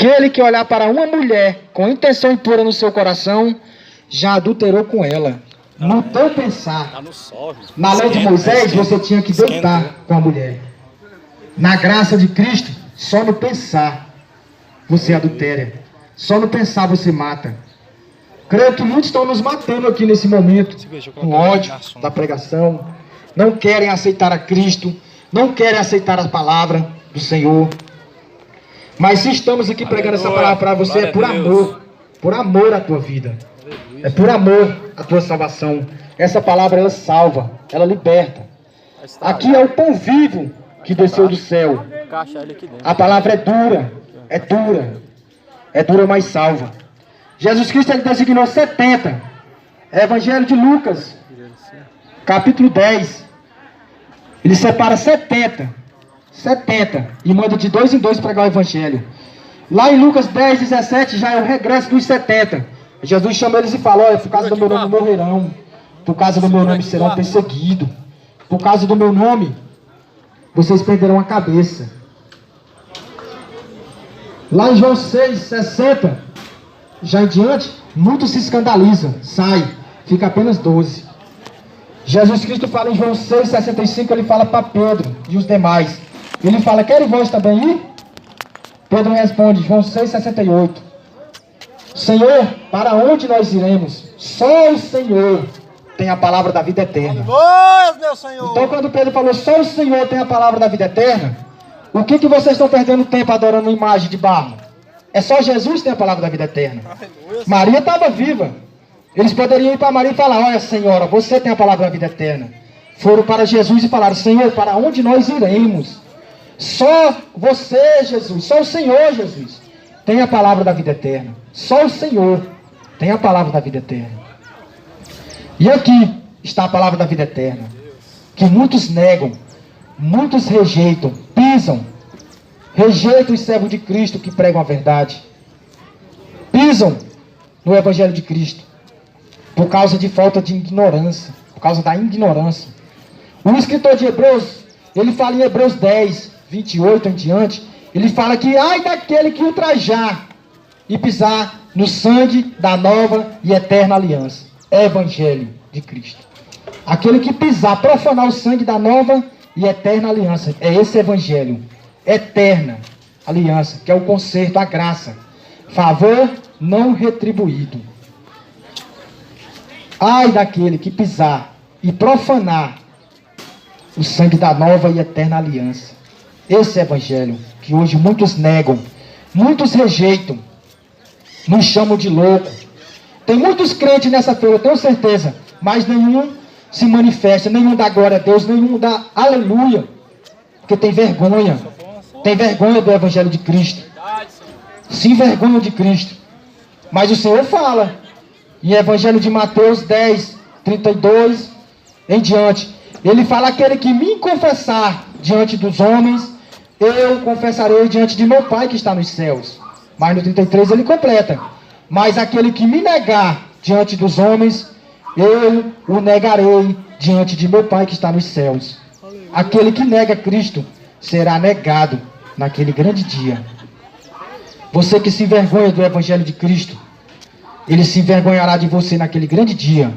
Aquele que olhar para uma mulher com intenção impura no seu coração, já adulterou com ela. No teu pensar. Na lei de Moisés, você tinha que deitar com a mulher. Na graça de Cristo, só no pensar você adultera. Só no pensar você mata. Creio que muitos estão nos matando aqui nesse momento, com ódio da pregação. Não querem aceitar a Cristo, não querem aceitar a palavra do Senhor. Mas se estamos aqui pregando essa palavra para você, é por amor à tua vida. É por amor à tua salvação. Essa palavra, ela salva, ela liberta. Aqui é o pão vivo que desceu do céu. A palavra é dura, é dura, mas salva. Jesus Cristo, ele designou 70. Evangelho de Lucas, capítulo 10. Ele separa 70 e manda de 2 em 2 pregar o evangelho. Lá em Lucas 10, 17 já é o regresso dos 70. Jesus chama eles e fala: olha, por causa do meu nome morrerão, por causa do meu nome serão perseguidos, por causa do meu nome vocês perderão a cabeça. Lá em João 6, 60 já em diante, muitos se escandalizam, sai, fica apenas 12. Jesus Cristo fala em João 6, 65, ele fala para Pedro e os demais. Ele fala: querem vós também ir? Pedro responde, João 6, 68. Senhor, para onde nós iremos? Só o Senhor tem a palavra da vida eterna. Meu Senhor. Então quando Pedro falou, só o Senhor tem a palavra da vida eterna, o que vocês estão perdendo tempo adorando imagem de barro? É só Jesus que tem a palavra da vida eterna. Maria estava viva. Eles poderiam ir para Maria e falar: olha, Senhora, você tem a palavra da vida eterna. Foram para Jesus e falaram: Senhor, para onde nós iremos? Só você, Jesus, só o Senhor, Jesus, tem a palavra da vida eterna. Só o Senhor tem a palavra da vida eterna. E aqui está a palavra da vida eterna, que muitos negam, muitos rejeitam, pisam, rejeitam os servos de Cristo que pregam a verdade, pisam no Evangelho de Cristo, por causa de falta de ignorância, por causa da ignorância. O escritor de Hebreus, ele fala em Hebreus 10, 28 em diante, ele fala que ai daquele que ultrajar e pisar no sangue da nova e eterna aliança. Evangelho de Cristo. Aquele que pisar, profanar o sangue da nova e eterna aliança. É esse evangelho. Eterna aliança, que é o conserto, a graça. Favor não retribuído. Ai daquele que pisar e profanar o sangue da nova e eterna aliança. Esse evangelho que hoje muitos negam, muitos rejeitam, nos chamam de louco. Tem muitos crentes nessa feira, eu tenho certeza, mas nenhum se manifesta, nenhum dá glória a Deus, nenhum dá aleluia, porque tem vergonha do Evangelho de Cristo, se envergonham de Cristo. Mas o Senhor fala, em Evangelho de Mateus 10, 32 em diante, ele fala: aquele que me confessar diante dos homens, eu confessarei diante de meu Pai que está nos céus. Mas no 33 ele completa: mas aquele que me negar diante dos homens, eu o negarei diante de meu Pai que está nos céus. Aquele que nega Cristo será negado naquele grande dia. Você que se envergonha do Evangelho de Cristo, ele se envergonhará de você naquele grande dia.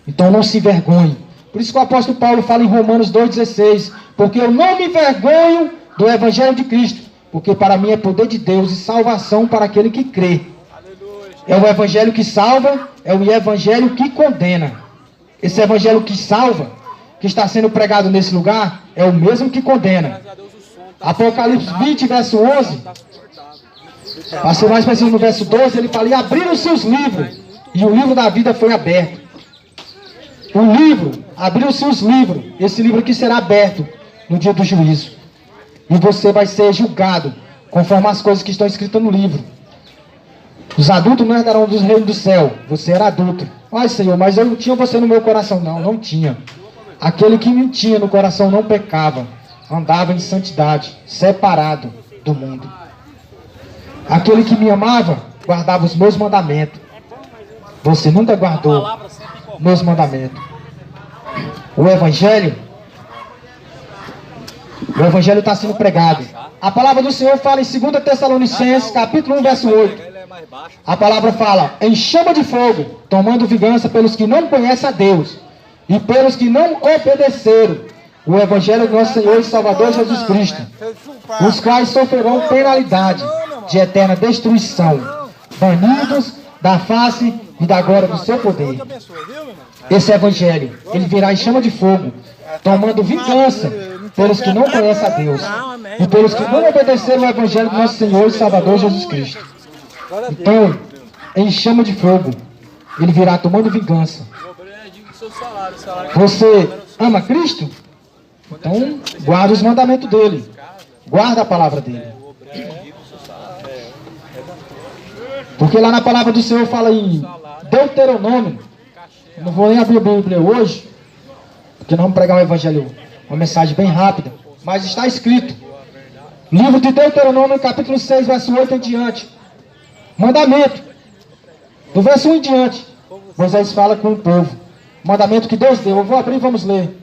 Então não se envergonhe. Por isso que o apóstolo Paulo fala em Romanos 2,16: porque eu não me envergonho do Evangelho de Cristo, porque para mim é poder de Deus e salvação para aquele que crê. É o Evangelho que salva, é o Evangelho que condena. Esse Evangelho que salva, que está sendo pregado nesse lugar, é o mesmo que condena. Apocalipse 20, verso 11, para ser mais preciso no verso 12, ele fala: e abriram-se os livros, e o livro da vida foi aberto. O livro, abriram-se os livros, esse livro aqui será aberto no dia do juízo. E você vai ser julgado conforme as coisas que estão escritas no livro. Os adultos não herdarão do reino do céu. Você era adulto. Ai, Senhor, mas eu não tinha você no meu coração. Não, não tinha. Aquele que me tinha no coração não pecava. Andava em santidade, separado do mundo. Aquele que me amava, guardava os meus mandamentos. Você nunca guardou meus mandamentos. O Evangelho O evangelho está sendo pregado. A palavra do Senhor fala em 2 Tessalonicenses, capítulo 1, verso 8. A palavra fala, em chama de fogo, tomando vingança pelos que não conhecem a Deus e pelos que não obedeceram o evangelho do nosso Senhor e Salvador Jesus Cristo, os quais sofrerão penalidade de eterna destruição, banidos da face e da glória do seu poder. Esse evangelho, ele virá em chama de fogo, tomando vingança pelos que não conhecem a Deus e pelos que não obedeceram o evangelho do nosso Senhor e Salvador Jesus Cristo. Então, em chama de fogo, ele virá tomando vingança. Você ama Cristo? Então, guarda os mandamentos dele. Guarda a palavra dele. Porque lá na palavra do Senhor fala em Deuteronômio. Eu não vou nem abrir a Bíblia hoje, porque nós vamos pregar um evangelho, uma mensagem bem rápida. Mas está escrito, livro de Deuteronômio, capítulo 6, verso 8 em diante. Mandamento. Do verso 1 em diante, Moisés fala com o povo. Mandamento que Deus deu. Eu vou abrir e vamos ler.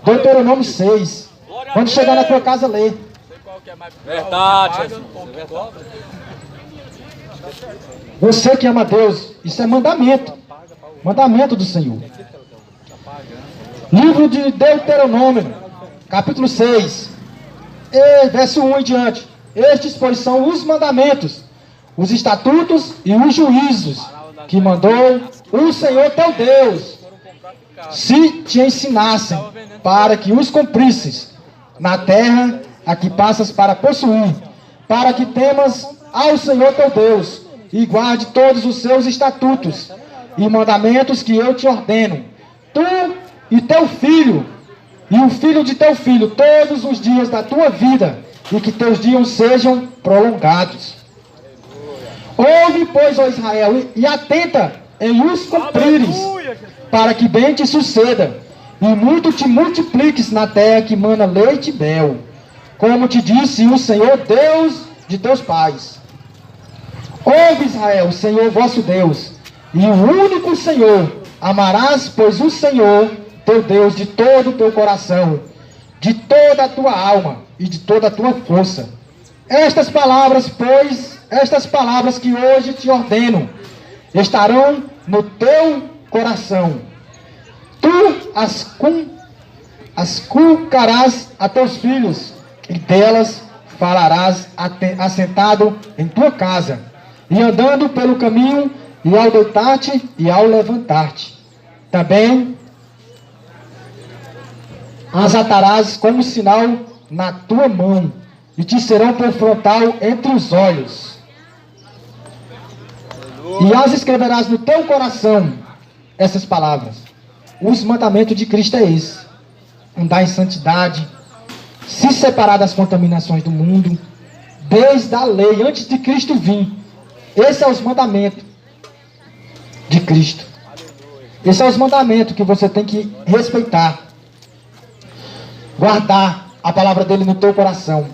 Deuteronômio 6. Quando chegar na tua casa, lê. Verdade. Você que ama Deus, isso é mandamento. Mandamento do Senhor. Livro de Deuteronômio, capítulo 6, verso 1 em diante. Estes, pois, são os mandamentos, os estatutos e os juízos que mandou o Senhor teu Deus, se te ensinassem, para que os cumprisses na terra a que passas para possuir, para que temas ao Senhor teu Deus e guarde todos os seus estatutos e mandamentos que eu te ordeno, tu e teu filho, e o filho de teu filho, todos os dias da tua vida, e que teus dias sejam prolongados. Ouve, pois, ó Israel, e atenta em os cumprires, para que bem te suceda, e muito te multipliques na terra que mana leite e mel, como te disse o Senhor Deus de teus pais. Ouve, Israel, o Senhor vosso Deus, e o único Senhor, amarás, pois o Senhor, teu Deus, de todo o teu coração, de toda a tua alma e de toda a tua força. Estas palavras, pois, estas palavras que hoje te ordeno, estarão no teu coração. Tu as culcarás a teus filhos, e delas falarás assentado em tua casa, e andando pelo caminho, e ao deitar-te e ao levantar-te. Também as atarás como sinal na tua mão, e te serão por frontal entre os olhos. E as escreverás no teu coração, essas palavras. Os mandamentos de Cristo é esse: andar em santidade, se separar das contaminações do mundo, desde a lei, antes de Cristo vir. Esse é os mandamentos de Cristo. Esse é os mandamentos que você tem que respeitar. Guardar a palavra dele no teu coração.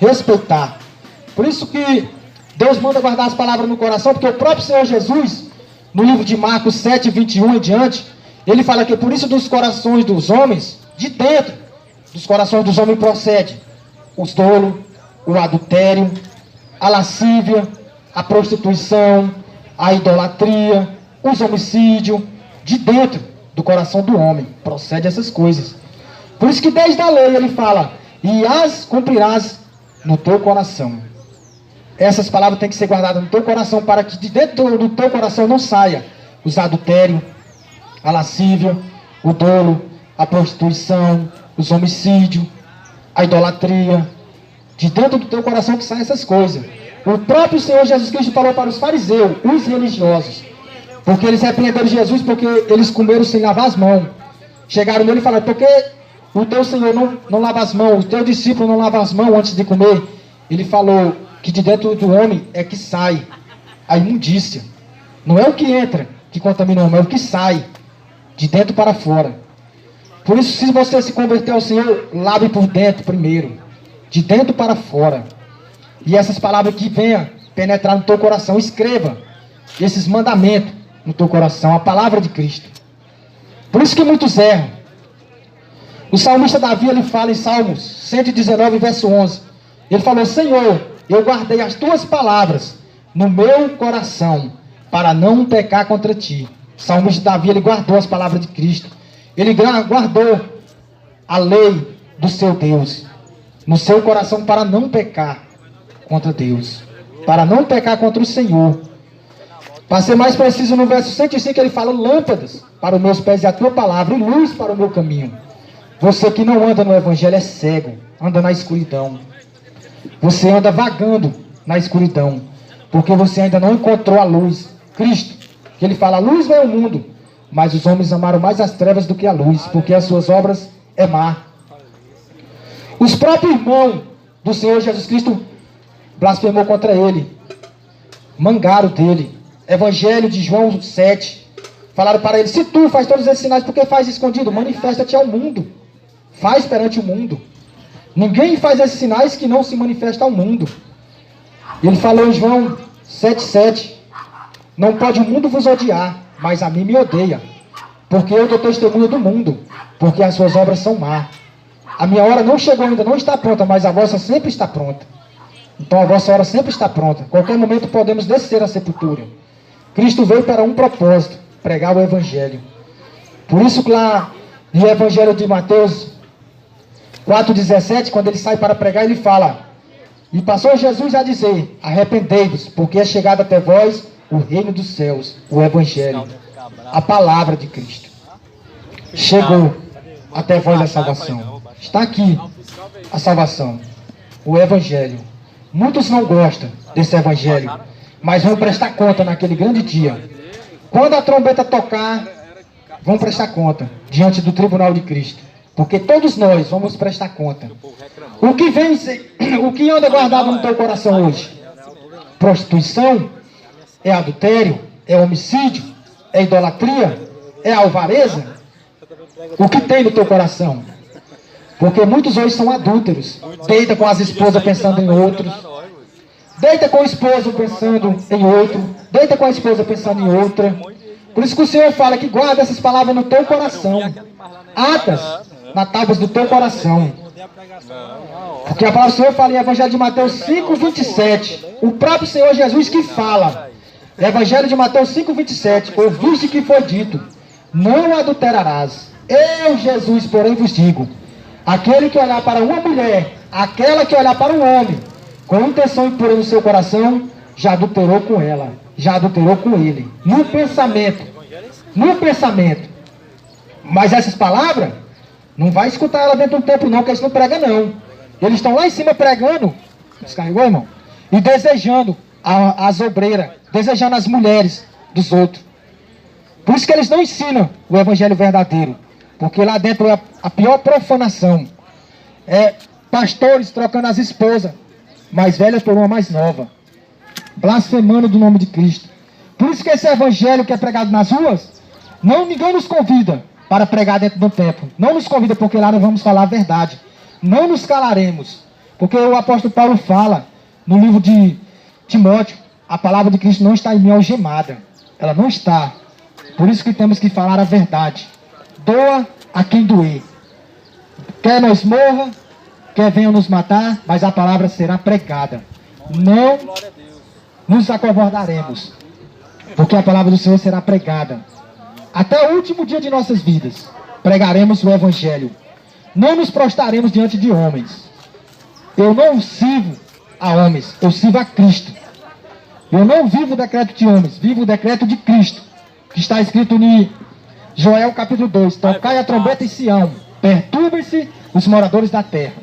Respeitar. Por isso que Deus manda guardar as palavras no coração, porque o próprio Senhor Jesus, no livro de Marcos 7, 21 em diante, ele fala que por isso dos corações dos homens, de dentro dos corações dos homens procede os dolos, o adultério, a lascívia, a prostituição, a idolatria, os homicídios. De dentro do coração do homem procede essas coisas. Por isso que desde a lei ele fala, e as cumprirás no teu coração. Essas palavras têm que ser guardadas no teu coração, para que de dentro do teu coração não saia os adultérios, a lascívia, o dolo, a prostituição, os homicídios, a idolatria. De dentro do teu coração que saem essas coisas. O próprio Senhor Jesus Cristo falou para os fariseus, os religiosos, porque eles repreenderam Jesus porque eles comeram sem lavar as mãos. Chegaram nele e falaram, porque o teu Senhor não lava as mãos, o teu discípulo não lava as mãos antes de comer. Ele falou que de dentro do homem é que sai a imundícia. Não é o que entra que contamina o homem, é o que sai de dentro para fora. Por isso, se você se converter ao Senhor, lave por dentro primeiro, de dentro para fora. E essas palavras que venham penetrar no teu coração, escreva esses mandamentos no teu coração, a palavra de Cristo. Por isso que muitos erram. O salmista Davi, ele fala em Salmos 119, verso 11. Ele falou: Senhor, eu guardei as tuas palavras no meu coração, para não pecar contra ti. O salmista Davi, ele guardou as palavras de Cristo. Ele guardou a lei do seu Deus no seu coração para não pecar contra Deus, para não pecar contra o Senhor. Para ser mais preciso, no verso 105 ele fala: lâmpadas para os meus pés e a tua palavra, e luz para o meu caminho. Você que não anda no Evangelho é cego, anda na escuridão. Você anda vagando na escuridão, porque você ainda não encontrou a luz, Cristo. Que ele fala: a luz veio ao mundo, mas os homens amaram mais as trevas do que a luz, porque as suas obras é má. Os próprios irmãos do Senhor Jesus Cristo blasfemou contra ele, mangaram dele. Evangelho de João 7, falaram para ele: se tu faz todos esses sinais, por que faz escondido? Manifesta-te ao mundo, faz perante o mundo. Ninguém faz esses sinais que não se manifesta ao mundo. Ele falou em João 7,7: não pode o mundo vos odiar, mas a mim me odeia, porque eu dou testemunho do mundo, porque as suas obras são más. A minha hora não chegou ainda, não está pronta, mas a vossa sempre está pronta. Então a vossa hora sempre está pronta. Qualquer momento podemos descer à sepultura. Cristo veio para um propósito: pregar o Evangelho. Por isso que lá no Evangelho de Mateus 4,17, quando ele sai para pregar, ele fala: e passou Jesus a dizer: arrependei-vos, porque é chegado até vós o reino dos céus, o Evangelho, a palavra de Cristo. Chegou até vós a salvação. Está aqui a salvação, o Evangelho. Muitos não gostam desse Evangelho, mas vão prestar conta naquele grande dia. Quando a trombeta tocar, vão prestar conta diante do tribunal de Cristo. Porque todos nós vamos prestar conta. O que anda guardado no teu coração hoje? Prostituição? É adultério? É homicídio? É idolatria? É alvareza? O que tem no teu coração? Porque muitos hoje são adúlteros. Deita com as esposas pensando em outros. Deita com o esposo pensando em outro. Deita com a esposa pensando em outra. Por isso que o Senhor fala que guarda essas palavras no teu coração. Atas na tábuas do teu coração. Porque a palavra do Senhor fala em Evangelho de Mateus 5,27. O próprio Senhor Jesus que fala. Evangelho de Mateus 5,27. Ouviste que foi dito: não adulterarás. Eu, Jesus, porém vos digo: aquele que olhar para uma mulher, aquela que olhar para um homem, com intenção impura no seu coração, já adulterou com ela, já adulterou com ele. No pensamento. No pensamento. Mas essas palavras, não vai escutar ela dentro do templo não, que eles não pregam não. Eles estão lá em cima pregando, descarregou, irmão? E desejando as obreiras, desejando as mulheres dos outros. Por isso que eles não ensinam o Evangelho verdadeiro. Porque lá dentro é a pior profanação. É pastores trocando as esposas mais velhas por uma mais nova, blasfemando do nome de Cristo. Por isso que esse Evangelho que é pregado nas ruas, ninguém nos convida para pregar dentro do templo. Não nos convida, porque lá nós vamos falar a verdade. Não nos calaremos. Porque o apóstolo Paulo fala no livro de Timóteo: a palavra de Cristo não está em mim algemada. Ela não está. Por isso que temos que falar a verdade. Doa a quem doer. Quer nós morra, quer venham nos matar, mas a palavra será pregada. Não nos acovardaremos, porque a palavra do Senhor será pregada. Até o último dia de nossas vidas, pregaremos o Evangelho. Não nos prostraremos diante de homens. Eu não sirvo a homens, eu sirvo a Cristo. Eu não vivo o decreto de homens, vivo o decreto de Cristo, que está escrito em Joel capítulo 2. Tocai a trombeta em Sião, perturbem-se os moradores da terra.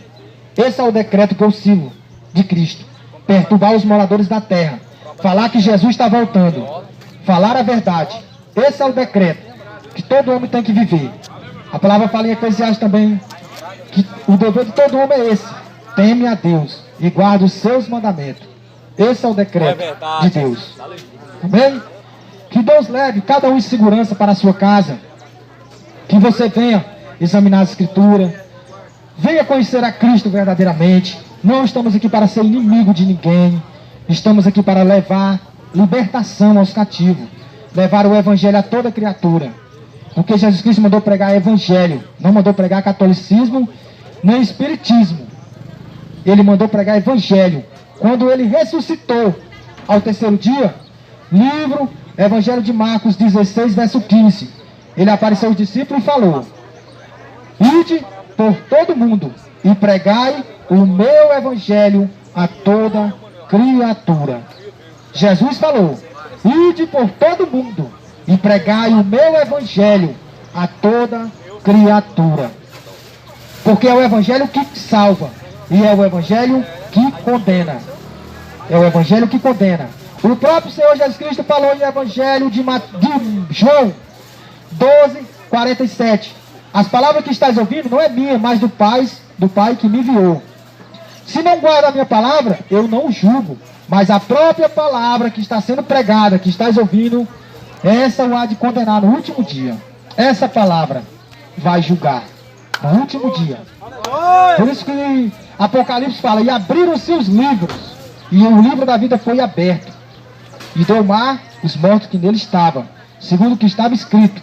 Esse é o decreto que eu sirvo de Cristo: perturbar os moradores da terra, falar que Jesus está voltando, falar a verdade. Esse é o decreto que todo homem tem que viver. A palavra fala em Eclesiastes também que o dever de todo homem é esse: teme a Deus e guarda os seus mandamentos. Esse é o decreto de Deus. Amém? Que Deus leve cada um em segurança para a sua casa. Que você venha examinar a Escritura. Venha conhecer a Cristo verdadeiramente. Não estamos aqui para ser inimigo de ninguém. Estamos aqui para levar libertação aos cativos. Levar o Evangelho a toda criatura. Porque Jesus Cristo mandou pregar evangelho, não mandou pregar catolicismo, nem espiritismo. Ele mandou pregar evangelho. Quando ele ressuscitou ao terceiro dia, livro Evangelho de Marcos 16, verso 15. Ele apareceu aos discípulos e falou: ide por todo mundo e pregai o meu evangelho a toda criatura. Jesus falou: ide por todo mundo e pregai o meu evangelho a toda criatura. Porque é o evangelho que salva e é o evangelho que condena. É o evangelho que condena. O próprio Senhor Jesus Cristo falou em evangelho de João 12, 47. As palavras que estás ouvindo não é minha, mas do Pai que me enviou. Se não guarda a minha palavra, eu não o julgo. Mas a própria palavra que está sendo pregada, que estás ouvindo, essa o há de condenar no último dia. Essa palavra vai julgar no último dia. Por isso que Apocalipse fala: e abriram-se os livros, e o livro da vida foi aberto, e deu mar os mortos que nele estavam, segundo o que estava escrito.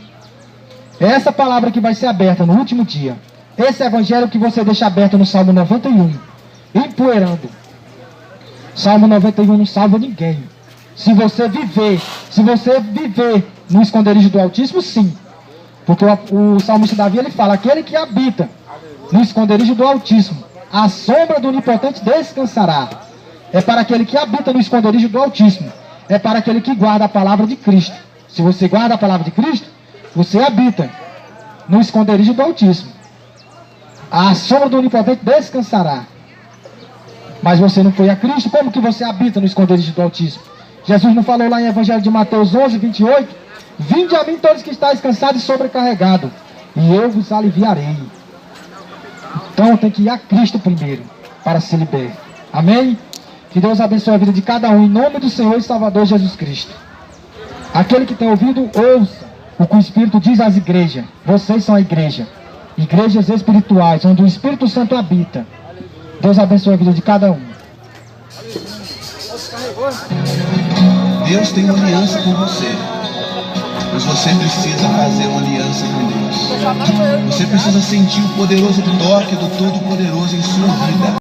É essa palavra que vai ser aberta no último dia. Esse evangelho que você deixa aberto no Salmo 91, empoeirando. Salmo 91 não salva ninguém. Se você viver no esconderijo do Altíssimo, sim. Porque o salmista Davi, ele fala: aquele que habita no esconderijo do Altíssimo, a sombra do Onipotente descansará. É para aquele que habita no esconderijo do Altíssimo. É para aquele que guarda a palavra de Cristo. Se você guarda a palavra de Cristo, você habita no esconderijo do Altíssimo. A sombra do Onipotente descansará. Mas você não foi a Cristo, como que você habita no esconderijo do Altíssimo? Jesus não falou lá em Evangelho de Mateus 11, 28? Vinde a mim todos que estáis cansados e sobrecarregados, e eu vos aliviarei. Então tem que ir a Cristo primeiro, para se libertar. Amém? Que Deus abençoe a vida de cada um, em nome do Senhor e Salvador Jesus Cristo. Aquele que tem ouvido, ouça o que o Espírito diz às igrejas. Vocês são a igreja. Igrejas espirituais, onde o Espírito Santo habita. Deus abençoe a vida de cada um. Deus tem uma aliança com você. Mas você precisa fazer uma aliança com Deus. Você precisa sentir o poderoso toque do Todo-Poderoso em sua vida.